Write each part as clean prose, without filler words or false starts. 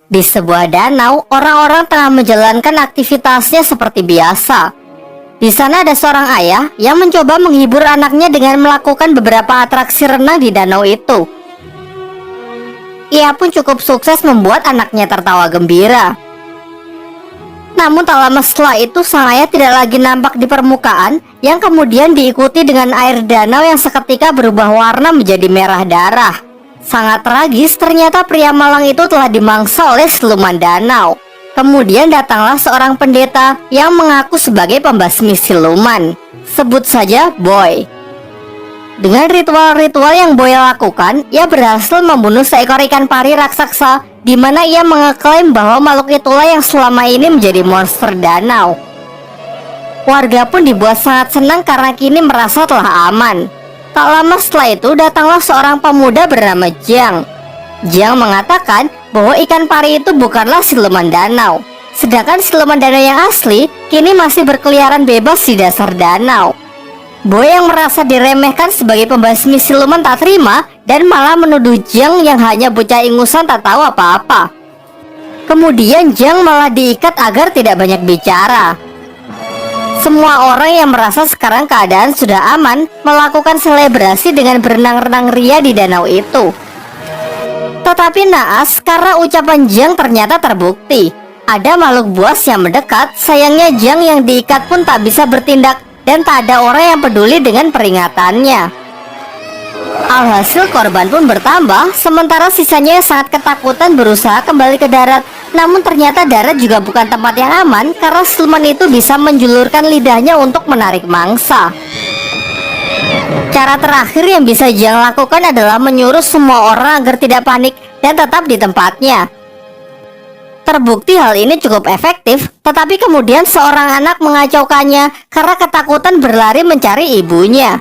Di sebuah danau, orang-orang tengah menjalankan aktivitasnya seperti biasa. Di sana ada seorang ayah yang mencoba menghibur anaknya dengan melakukan beberapa atraksi renang di danau itu. Ia pun cukup sukses membuat anaknya tertawa gembira. Namun tak lama setelah itu sang ayah tidak lagi nampak di permukaan, yang kemudian diikuti dengan air danau yang seketika berubah warna menjadi merah darah. Sangat tragis, ternyata pria malang itu telah dimangsa oleh siluman danau. Kemudian datanglah seorang pendeta yang mengaku sebagai pembasmi siluman. Sebut saja Boy. Dengan ritual-ritual yang Boy lakukan, ia berhasil membunuh seekor ikan pari raksasa, di mana ia mengeklaim bahwa makhluk itulah yang selama ini menjadi monster danau. Warga pun dibuat sangat senang karena kini merasa telah aman. Tak lama setelah itu datanglah seorang pemuda bernama Jiang. Jiang mengatakan bahwa ikan pari itu bukanlah siluman danau, sedangkan siluman danau yang asli kini masih berkeliaran bebas di dasar danau. Boy yang merasa diremehkan sebagai pembasmi siluman tak terima dan malah menuduh Jiang yang hanya bocah ingusan tak tahu apa-apa. Kemudian Jiang malah diikat agar tidak banyak bicara. Semua orang yang merasa sekarang keadaan sudah aman melakukan selebrasi dengan berenang-renang ria di danau itu. Tetapi naas, karena ucapan Jiang ternyata terbukti. Ada makhluk buas yang mendekat, sayangnya Jiang yang diikat pun tak bisa bertindak dan tak ada orang yang peduli dengan peringatannya. Alhasil korban pun bertambah, sementara sisanya yang sangat ketakutan berusaha kembali ke darat. Namun ternyata darat juga bukan tempat yang aman karena siluman itu bisa menjulurkan lidahnya untuk menarik mangsa. Cara terakhir yang bisa Jiang lakukan adalah menyuruh semua orang agar tidak panik dan tetap di tempatnya. Terbukti hal ini cukup efektif, tetapi kemudian seorang anak mengacaukannya karena ketakutan berlari mencari ibunya.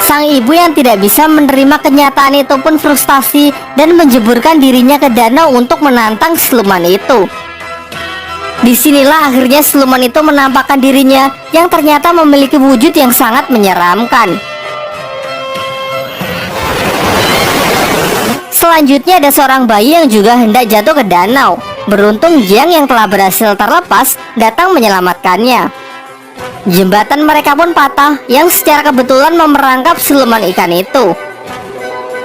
Sang ibu yang tidak bisa menerima kenyataan itu pun frustasi dan menjeburkan dirinya ke danau untuk menantang siluman itu. Disinilah akhirnya siluman itu menampakkan dirinya yang ternyata memiliki wujud yang sangat menyeramkan. Selanjutnya ada seorang bayi yang juga hendak jatuh ke danau. Beruntung Jiang yang telah berhasil terlepas datang menyelamatkannya. Jembatan mereka pun patah yang secara kebetulan memerangkap siluman ikan itu.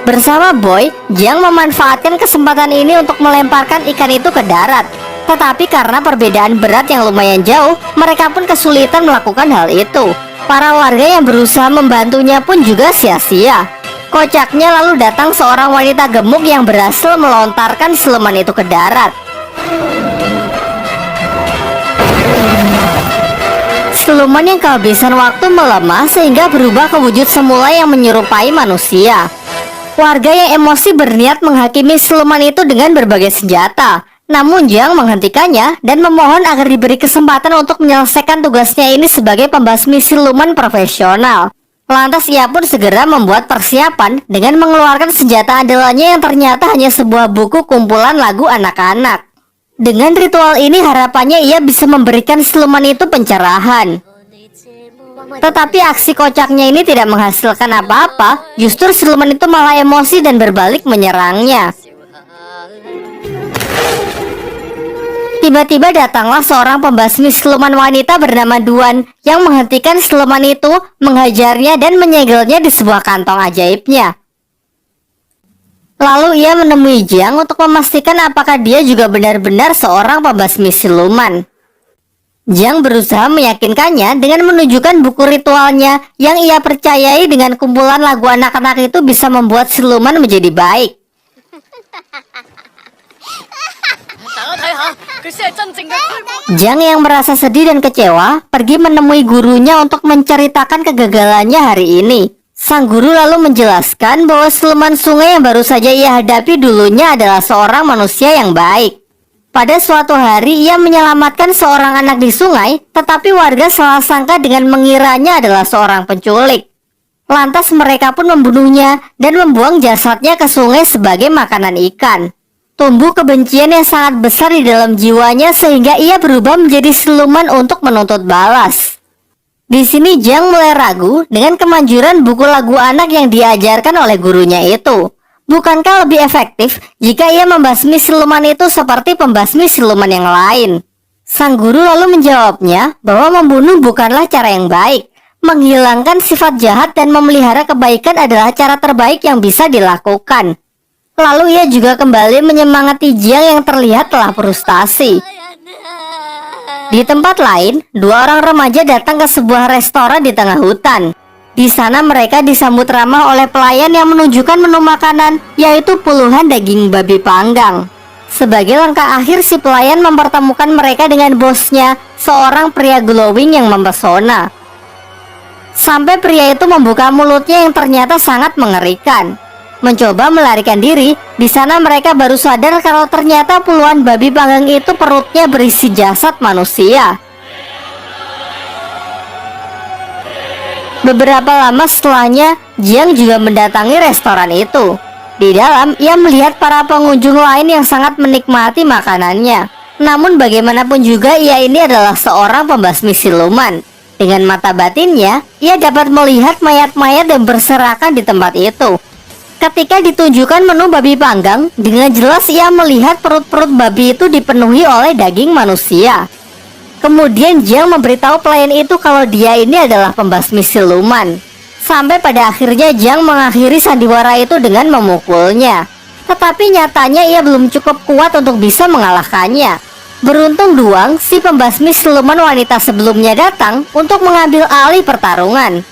Bersama Boy, Jiang memanfaatkan kesempatan ini untuk melemparkan ikan itu ke darat. Tetapi karena perbedaan berat yang lumayan jauh, mereka pun kesulitan melakukan hal itu. Para warga yang berusaha membantunya pun juga sia-sia. Kocaknya lalu datang seorang wanita gemuk yang berhasil melontarkan siluman itu ke darat. Siluman yang kehabisan waktu melemah sehingga berubah ke wujud semula yang menyerupai manusia. Warga yang emosi berniat menghakimi siluman itu dengan berbagai senjata. Namun Jiang menghentikannya dan memohon agar diberi kesempatan untuk menyelesaikan tugasnya ini sebagai pembasmi siluman profesional. Lantas ia pun segera membuat persiapan dengan mengeluarkan senjata andalannya yang ternyata hanya sebuah buku kumpulan lagu anak-anak. Dengan ritual ini harapannya ia bisa memberikan siluman itu pencerahan. Tetapi aksi kocaknya ini tidak menghasilkan apa-apa. Justru siluman itu malah emosi dan berbalik menyerangnya. Tiba-tiba datanglah seorang pembasmi siluman wanita bernama Duan yang menghentikan siluman itu, menghajarnya dan menyegelnya di sebuah kantong ajaibnya. Lalu ia menemui Jiang untuk memastikan apakah dia juga benar-benar seorang pembasmi siluman. Jiang berusaha meyakinkannya dengan menunjukkan buku ritualnya yang ia percayai dengan kumpulan lagu anak-anak itu bisa membuat siluman menjadi baik. Jiang yang merasa sedih dan kecewa pergi menemui gurunya untuk menceritakan kegagalannya hari ini. Sang guru lalu menjelaskan bahwa siluman sungai yang baru saja ia hadapi dulunya adalah seorang manusia yang baik. Pada suatu hari ia menyelamatkan seorang anak di sungai, tetapi warga salah sangka dengan mengiranya adalah seorang penculik. Lantas mereka pun membunuhnya dan membuang jasadnya ke sungai sebagai makanan ikan. Tumbuh kebencian yang sangat besar di dalam jiwanya sehingga ia berubah menjadi siluman untuk menuntut balas. Di sini Jiang mulai ragu dengan kemanjuran buku lagu anak yang diajarkan oleh gurunya itu. Bukankah lebih efektif jika ia membasmi siluman itu seperti pembasmi siluman yang lain? Sang guru lalu menjawabnya bahwa membunuh bukanlah cara yang baik. Menghilangkan sifat jahat dan memelihara kebaikan adalah cara terbaik yang bisa dilakukan. Lalu ia juga kembali menyemangati Jiang yang terlihat telah frustasi. Di tempat lain, dua orang remaja datang ke sebuah restoran di tengah hutan. Di sana mereka disambut ramah oleh pelayan yang menunjukkan menu makanan, yaitu puluhan daging babi panggang. Sebagai langkah akhir, si pelayan mempertemukan mereka dengan bosnya, seorang pria glowing yang mempesona. Sampai pria itu membuka mulutnya yang ternyata sangat mengerikan. Mencoba melarikan diri, di sana mereka baru sadar kalau ternyata puluhan babi panggang itu perutnya berisi jasad manusia. Beberapa lama setelahnya, Jiang juga mendatangi restoran itu. Di dalam, ia melihat para pengunjung lain yang sangat menikmati makanannya. Namun bagaimanapun juga ia ini adalah seorang pembasmi siluman. Dengan mata batinnya, ia dapat melihat mayat-mayat yang berserakan di tempat itu. Ketika ditunjukkan menu babi panggang, dengan jelas ia melihat perut-perut babi itu dipenuhi oleh daging manusia. Kemudian Jiang memberitahu pelayan itu kalau dia ini adalah pembasmi siluman. Sampai pada akhirnya Jiang mengakhiri sandiwara itu dengan memukulnya. Tetapi nyatanya ia belum cukup kuat untuk bisa mengalahkannya. Beruntung Duang, si pembasmi siluman wanita sebelumnya datang untuk mengambil alih pertarungan.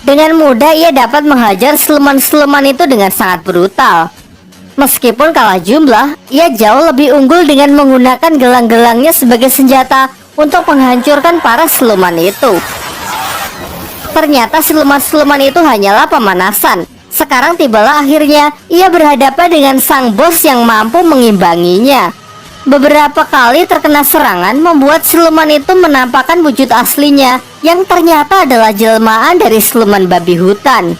Dengan mudah ia dapat menghajar siluman-siluman itu dengan sangat brutal. Meskipun kalah jumlah, ia jauh lebih unggul dengan menggunakan gelang-gelangnya sebagai senjata untuk menghancurkan para siluman itu. Ternyata siluman-siluman itu hanyalah pemanasan. Sekarang tibalah akhirnya ia berhadapan dengan sang bos yang mampu mengimbanginya. Beberapa kali terkena serangan membuat siluman itu menampakkan wujud aslinya, yang ternyata adalah jelmaan dari siluman babi hutan.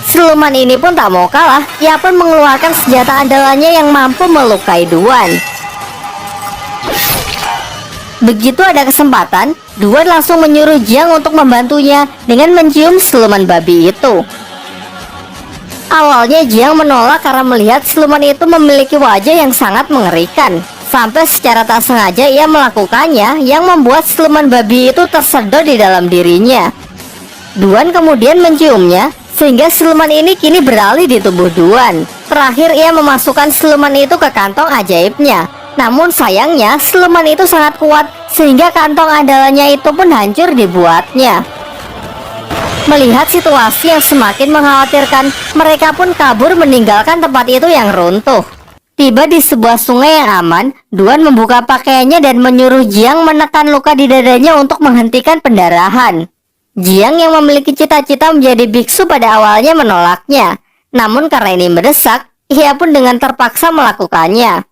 Siluman ini pun tak mau kalah, ia pun mengeluarkan senjata andalannya yang mampu melukai Duan. Begitu ada kesempatan, Duan langsung menyuruh Jiang untuk membantunya dengan mencium siluman babi itu. Awalnya Jiang menolak karena melihat siluman itu memiliki wajah yang sangat mengerikan. Sampai secara tak sengaja ia melakukannya, yang membuat siluman babi itu tersedot di dalam dirinya. Duan kemudian menciumnya, sehingga siluman ini kini beralih di tubuh Duan. Terakhir ia memasukkan siluman itu ke kantong ajaibnya. Namun sayangnya siluman itu sangat kuat, sehingga kantong andalannya itu pun hancur dibuatnya. Melihat situasi yang semakin mengkhawatirkan, mereka pun kabur meninggalkan tempat itu yang runtuh. Tiba di sebuah sungai yang aman, Duan membuka pakaiannya dan menyuruh Jiang menekan luka di dadanya untuk menghentikan pendarahan. Jiang yang memiliki cita-cita menjadi biksu pada awalnya menolaknya. Namun karena ini mendesak, ia pun dengan terpaksa melakukannya.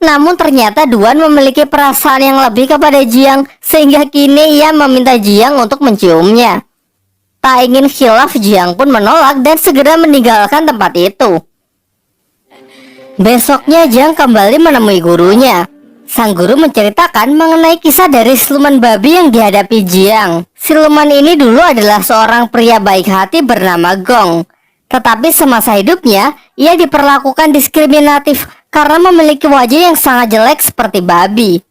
Namun ternyata Duan memiliki perasaan yang lebih kepada Jiang, sehingga kini ia meminta Jiang untuk menciumnya. Tak ingin khilaf, Jiang pun menolak dan segera meninggalkan tempat itu. Besoknya Jiang kembali menemui gurunya. Sang guru menceritakan mengenai kisah dari siluman babi yang dihadapi Jiang. Siluman ini dulu adalah seorang pria baik hati bernama Gong. Tetapi semasa hidupnya, ia diperlakukan diskriminatif karena memiliki wajah yang sangat jelek seperti babi.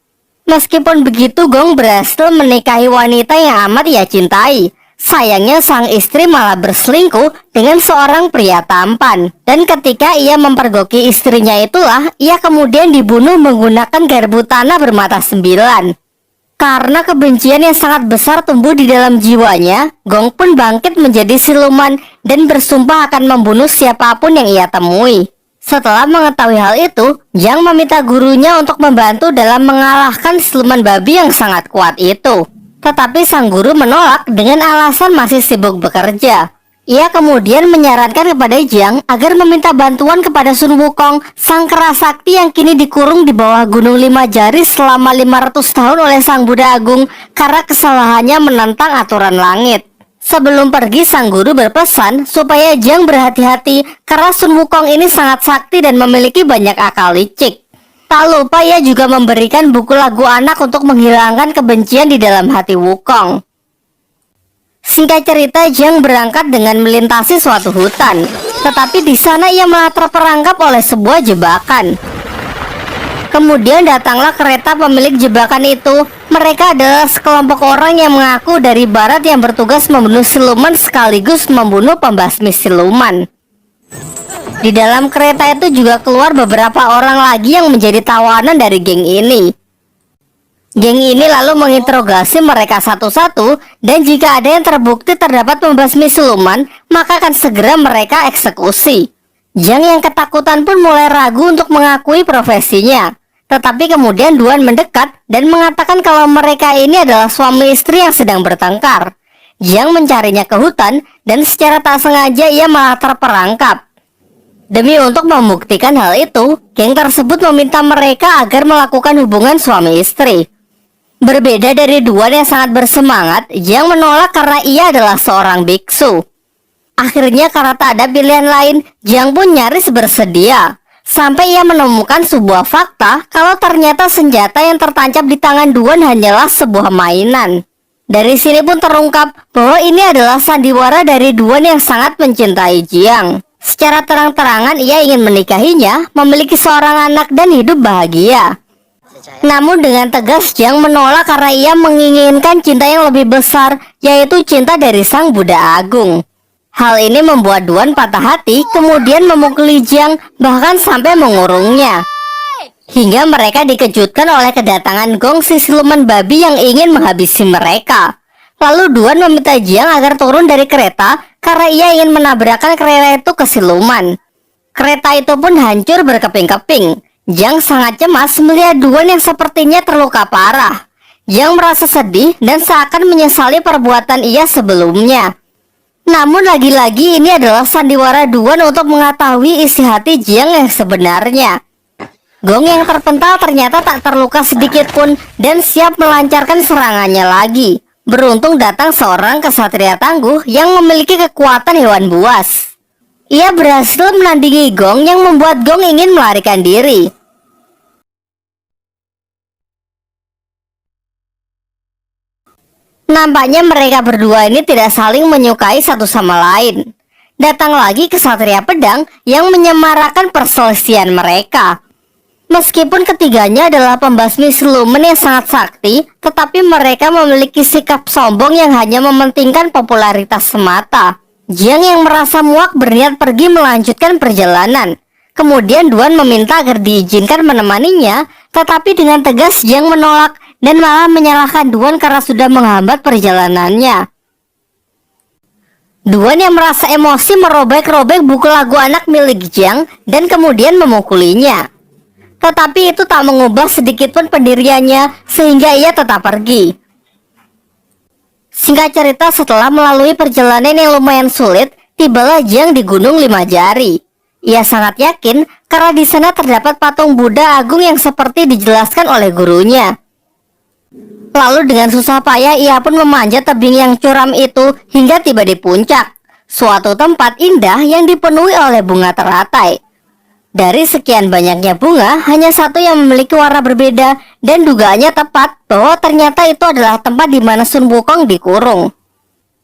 Meskipun begitu, Gong berhasil menikahi wanita yang amat ia cintai. Sayangnya sang istri malah berselingkuh dengan seorang pria tampan. Dan ketika ia mempergoki istrinya itulah, ia kemudian dibunuh menggunakan garpu tanah bermata 9. Karena kebencian yang sangat besar tumbuh di dalam jiwanya, Gong pun bangkit menjadi siluman dan bersumpah akan membunuh siapapun yang ia temui. Setelah mengetahui hal itu, Jiang meminta gurunya untuk membantu dalam mengalahkan siluman babi yang sangat kuat itu. Tetapi sang guru menolak dengan alasan masih sibuk bekerja. Ia kemudian menyarankan kepada Jiang agar meminta bantuan kepada Sun Wukong, sang kera sakti yang kini dikurung di bawah Gunung 5 Jari selama 500 tahun oleh sang Buddha Agung karena kesalahannya menentang aturan langit. Sebelum pergi, sang guru berpesan supaya Jiang berhati-hati karena Sun Wukong ini sangat sakti dan memiliki banyak akal licik. Tak lupa ia juga memberikan buku lagu anak untuk menghilangkan kebencian di dalam hati Wukong. Singkat cerita, Jiang berangkat dengan melintasi suatu hutan, tetapi di sana ia malah terperangkap oleh sebuah jebakan. Kemudian datanglah kereta pemilik jebakan itu. Mereka adalah sekelompok orang yang mengaku dari barat yang bertugas membunuh siluman sekaligus membunuh pembasmi siluman. Di dalam kereta itu juga keluar beberapa orang lagi yang menjadi tawanan dari geng ini. Geng ini lalu menginterogasi mereka satu-satu, dan jika ada yang terbukti terdapat pembasmi siluman, maka akan segera mereka eksekusi. Jiang yang ketakutan pun mulai ragu untuk mengakui profesinya. Tetapi kemudian Duan mendekat dan mengatakan kalau mereka ini adalah suami istri yang sedang bertengkar. Jiang mencarinya ke hutan dan secara tak sengaja ia malah terperangkap. Demi untuk membuktikan hal itu, geng tersebut meminta mereka agar melakukan hubungan suami istri. Berbeda dari Duan yang sangat bersemangat, Jiang menolak karena ia adalah seorang biksu. Akhirnya karena tak ada pilihan lain, Jiang pun nyaris bersedia. Sampai ia menemukan sebuah fakta kalau ternyata senjata yang tertancap di tangan Duan hanyalah sebuah mainan. Dari sini pun terungkap bahwa ini adalah sandiwara dari Duan yang sangat mencintai Jiang. Secara terang-terangan ia ingin menikahinya, memiliki seorang anak dan hidup bahagia. Namun dengan tegas Jiang menolak karena ia menginginkan cinta yang lebih besar, yaitu cinta dari Sang Buddha Agung. Hal ini membuat Duan patah hati, kemudian memukuli Jiang, bahkan sampai mengurungnya. Hingga mereka dikejutkan oleh kedatangan Gong si siluman babi yang ingin menghabisi mereka. Lalu Duan meminta Jiang agar turun dari kereta karena ia ingin menabrakkan kereta itu ke siluman. Kereta itu pun hancur berkeping-keping. Jiang sangat cemas melihat Duan yang sepertinya terluka parah. Jiang merasa sedih dan seakan menyesali perbuatan ia sebelumnya. Namun lagi-lagi ini adalah sandiwara Duan untuk mengetahui isi hati Jiang yang sebenarnya. Gong yang terpental ternyata tak terluka sedikit pun dan siap melancarkan serangannya lagi. Beruntung datang seorang kesatria tangguh yang memiliki kekuatan hewan buas. Ia berhasil menandingi Gong yang membuat Gong ingin melarikan diri. Nampaknya mereka berdua ini tidak saling menyukai satu sama lain. Datang lagi kesatria pedang yang menyemarakan perselisihan mereka. Meskipun ketiganya adalah pembasmi siluman yang sangat sakti, tetapi mereka memiliki sikap sombong yang hanya mementingkan popularitas semata. Jiang yang merasa muak berniat pergi melanjutkan perjalanan. Kemudian Duan meminta agar diizinkan menemaninya, tetapi dengan tegas Jiang menolak dan malah menyalahkan Duan karena sudah menghambat perjalanannya. Duan yang merasa emosi merobek-robek buku lagu anak milik Jiang dan kemudian memukulinya. Tetapi itu tak mengubah sedikitpun pendiriannya sehingga ia tetap pergi. Singkat cerita, setelah melalui perjalanan yang lumayan sulit, tibalah Jiang di Gunung Lima Jari. Ia sangat yakin karena di sana terdapat patung Buddha Agung yang seperti dijelaskan oleh gurunya. Lalu dengan susah payah ia pun memanjat tebing yang curam itu hingga tiba di puncak, suatu tempat indah yang dipenuhi oleh bunga teratai. Dari sekian banyaknya bunga, hanya satu yang memiliki warna berbeda dan dugaannya tepat bahwa ternyata itu adalah tempat di mana Sun Wukong dikurung.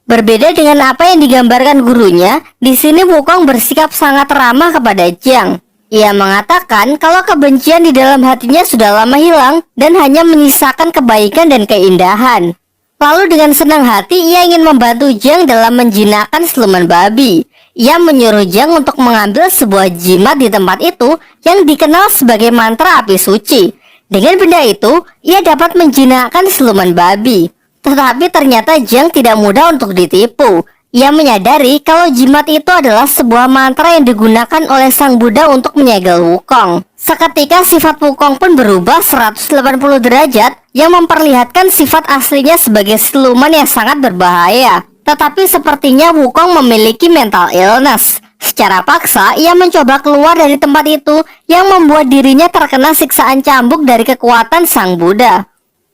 Berbeda dengan apa yang digambarkan gurunya, di sini Wukong bersikap sangat ramah kepada Jiang. Ia mengatakan kalau kebencian di dalam hatinya sudah lama hilang dan hanya menyisakan kebaikan dan keindahan. Lalu dengan senang hati ia ingin membantu Jiang dalam menjinakkan siluman babi. Ia menyuruh Jiang untuk mengambil sebuah jimat di tempat itu yang dikenal sebagai mantra api suci. Dengan benda itu, ia dapat menjinakkan siluman babi. Tetapi ternyata Jiang tidak mudah untuk ditipu. Ia menyadari kalau jimat itu adalah sebuah mantra yang digunakan oleh Sang Buddha untuk menyegel Wukong. Seketika sifat Wukong pun berubah 180 derajat yang memperlihatkan sifat aslinya sebagai siluman yang sangat berbahaya. Tetapi sepertinya Wukong memiliki mental illness. Secara paksa, ia mencoba keluar dari tempat itu yang membuat dirinya terkena siksaan cambuk dari kekuatan Sang Buddha.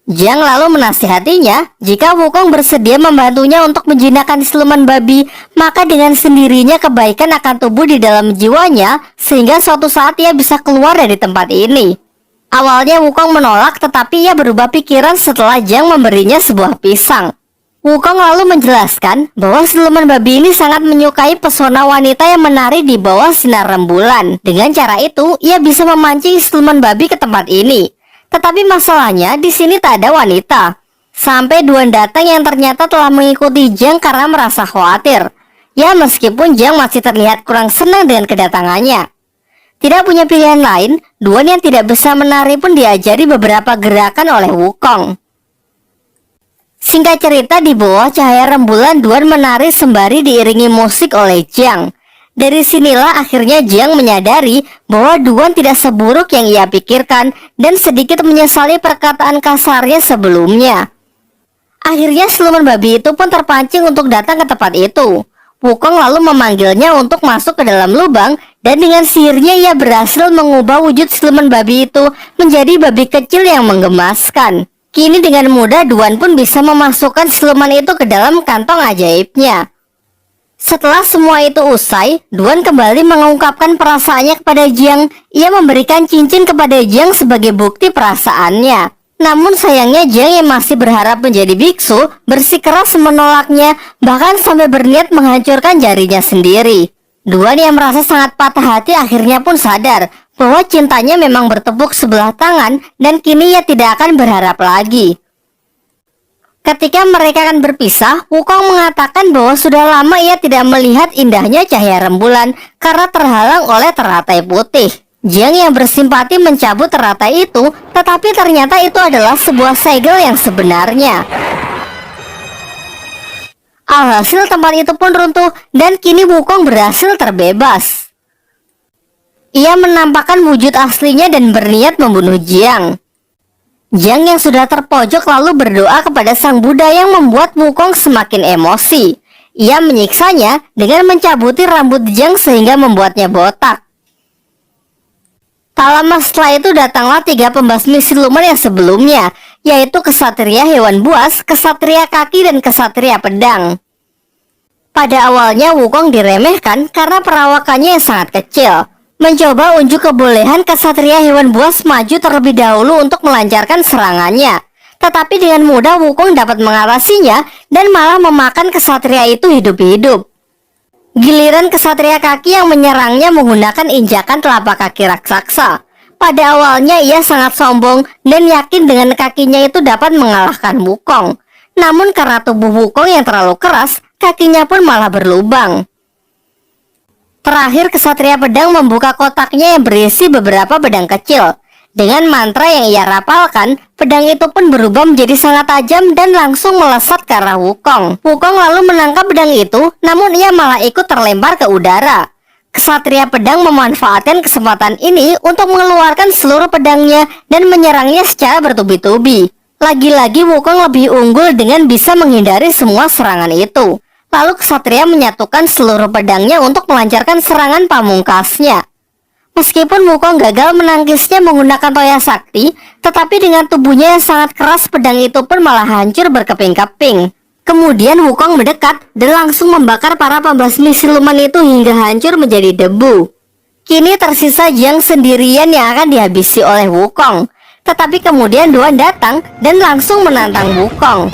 Jiang lalu menasihatinya jika Wukong bersedia membantunya untuk menjinakkan siluman babi, maka dengan sendirinya kebaikan akan tumbuh di dalam jiwanya sehingga suatu saat ia bisa keluar dari tempat ini. Awalnya Wukong menolak, tetapi ia berubah pikiran setelah Jiang memberinya sebuah pisang. Wukong lalu menjelaskan bahwa siluman babi ini sangat menyukai pesona wanita yang menari di bawah sinar rembulan. Dengan cara itu, ia bisa memancing siluman babi ke tempat ini. Tetapi masalahnya di sini tak ada wanita. Sampai Duan datang yang ternyata telah mengikuti Jiang karena merasa khawatir. Ya, meskipun Jiang masih terlihat kurang senang dengan kedatangannya. Tidak punya pilihan lain, Duan yang tidak bisa menari pun diajari beberapa gerakan oleh Wukong. Singkat cerita, di bawah cahaya rembulan Duan menari sembari diiringi musik oleh Jiang. Dari sinilah akhirnya Jiang menyadari bahwa Duan tidak seburuk yang ia pikirkan dan sedikit menyesali perkataan kasarnya sebelumnya. Akhirnya siluman babi itu pun terpancing untuk datang ke tempat itu. Wukong lalu memanggilnya untuk masuk ke dalam lubang dan dengan sihirnya ia berhasil mengubah wujud siluman babi itu menjadi babi kecil yang menggemaskan. Kini dengan mudah Duan pun bisa memasukkan siluman itu ke dalam kantong ajaibnya. Setelah semua itu usai, Duan kembali mengungkapkan perasaannya kepada Jiang. Ia memberikan cincin kepada Jiang sebagai bukti perasaannya. Namun sayangnya Jiang yang masih berharap menjadi biksu bersikeras menolaknya, bahkan sampai berniat menghancurkan jarinya sendiri. Duan yang merasa sangat patah hati akhirnya pun sadar bahwa cintanya memang bertepuk sebelah tangan dan kini ia tidak akan berharap lagi. Ketika mereka akan berpisah, Wukong mengatakan bahwa sudah lama ia tidak melihat indahnya cahaya rembulan karena terhalang oleh teratai putih. Jiang yang bersimpati mencabut teratai itu, tetapi ternyata itu adalah sebuah segel yang sebenarnya. Alhasil tempat itu pun runtuh dan kini Wukong berhasil terbebas. Ia menampakkan wujud aslinya dan berniat membunuh Jiang. Jiang yang sudah terpojok lalu berdoa kepada Sang Buddha yang membuat Wukong semakin emosi. Ia menyiksanya dengan mencabuti rambut Jiang sehingga membuatnya botak. Tak lama setelah itu datanglah 3 pembasmi siluman yang sebelumnya, yaitu kesatria hewan buas, kesatria kaki, dan kesatria pedang. Pada awalnya Wukong diremehkan karena perawakannya yang sangat kecil. Mencoba unjuk kebolehan kesatria hewan buas maju terlebih dahulu untuk melancarkan serangannya. Tetapi dengan mudah Wukong dapat mengatasinya dan malah memakan kesatria itu hidup-hidup. Giliran kesatria kaki yang menyerangnya menggunakan injakan telapak kaki raksasa. Pada awalnya ia sangat sombong dan yakin dengan kakinya itu dapat mengalahkan Wukong. Namun karena tubuh Wukong yang terlalu keras, kakinya pun malah berlubang. Terakhir kesatria pedang membuka kotaknya yang berisi beberapa pedang kecil. Dengan mantra yang ia rapalkan, pedang itu pun berubah menjadi sangat tajam dan langsung melesat ke arah Wukong. Wukong lalu menangkap pedang itu, namun ia malah ikut terlempar ke udara. Kesatria pedang memanfaatkan kesempatan ini untuk mengeluarkan seluruh pedangnya dan menyerangnya secara bertubi-tubi. Lagi-lagi Wukong lebih unggul dengan bisa menghindari semua serangan itu. Lalu kesatria menyatukan seluruh pedangnya untuk melancarkan serangan pamungkasnya. Meskipun Wukong gagal menangkisnya menggunakan toya sakti, tetapi dengan tubuhnya yang sangat keras pedang itu pun malah hancur berkeping-keping. Kemudian Wukong mendekat dan langsung membakar para pembasmi siluman itu hingga hancur menjadi debu. Kini tersisa Jiang sendirian yang akan dihabisi oleh Wukong. Tetapi kemudian Duan datang dan langsung menantang Wukong.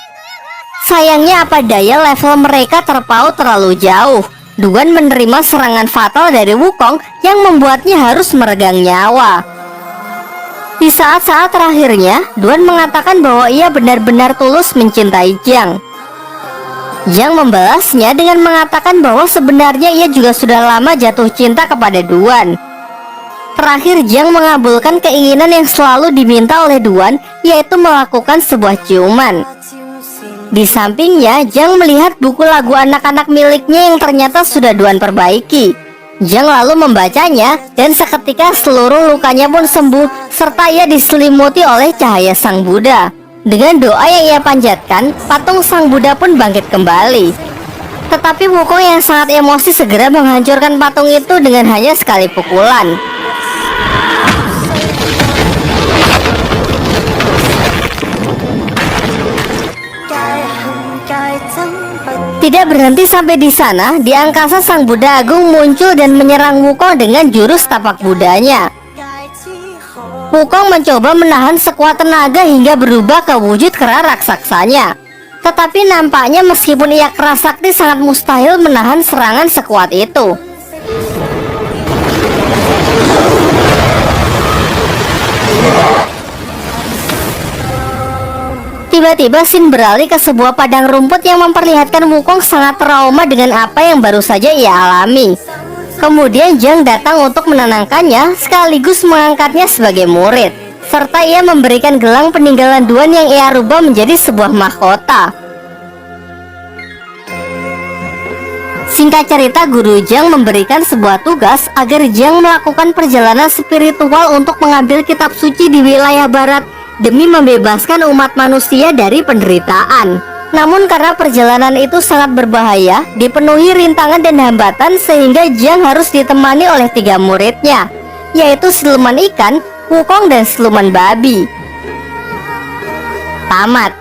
Sayangnya apa daya level mereka terpaut terlalu jauh. Duan menerima serangan fatal dari Wukong yang membuatnya harus meregang nyawa. Di saat-saat terakhirnya, Duan mengatakan bahwa ia benar-benar tulus mencintai Jiang. Jiang membalasnya dengan mengatakan bahwa sebenarnya ia juga sudah lama jatuh cinta kepada Duan. Terakhir Jiang mengabulkan keinginan yang selalu diminta oleh Duan, yaitu melakukan sebuah ciuman. Di sampingnya, Jiang melihat buku lagu anak-anak miliknya yang ternyata sudah Duan perbaiki. Jiang lalu membacanya dan seketika seluruh lukanya pun sembuh serta ia diselimuti oleh cahaya Sang Buddha. Dengan doa yang ia panjatkan, patung Sang Buddha pun bangkit kembali. Tetapi Wukong yang sangat emosi segera menghancurkan patung itu dengan hanya sekali pukulan. Tidak berhenti sampai di sana, di angkasa sang Buddha Agung muncul dan menyerang Wukong dengan jurus tapak Budanya. Wukong mencoba menahan sekuat tenaga hingga berubah ke wujud kera raksasanya. Tetapi nampaknya meskipun ia keras sakti, sangat mustahil menahan serangan sekuat itu. Tiba-tiba Shin beralih ke sebuah padang rumput yang memperlihatkan Wukong sangat trauma dengan apa yang baru saja ia alami. Kemudian Jiang datang untuk menenangkannya sekaligus mengangkatnya sebagai murid. Serta ia memberikan gelang peninggalan Duan yang ia rubah menjadi sebuah mahkota. Singkat cerita, Guru Jiang memberikan sebuah tugas agar Jiang melakukan perjalanan spiritual untuk mengambil kitab suci di wilayah barat demi membebaskan umat manusia dari penderitaan. Namun karena perjalanan itu sangat berbahaya, dipenuhi rintangan dan hambatan, sehingga Jiang harus ditemani oleh 3 muridnya, yaitu siluman ikan, Wukong, dan siluman babi. Tamat.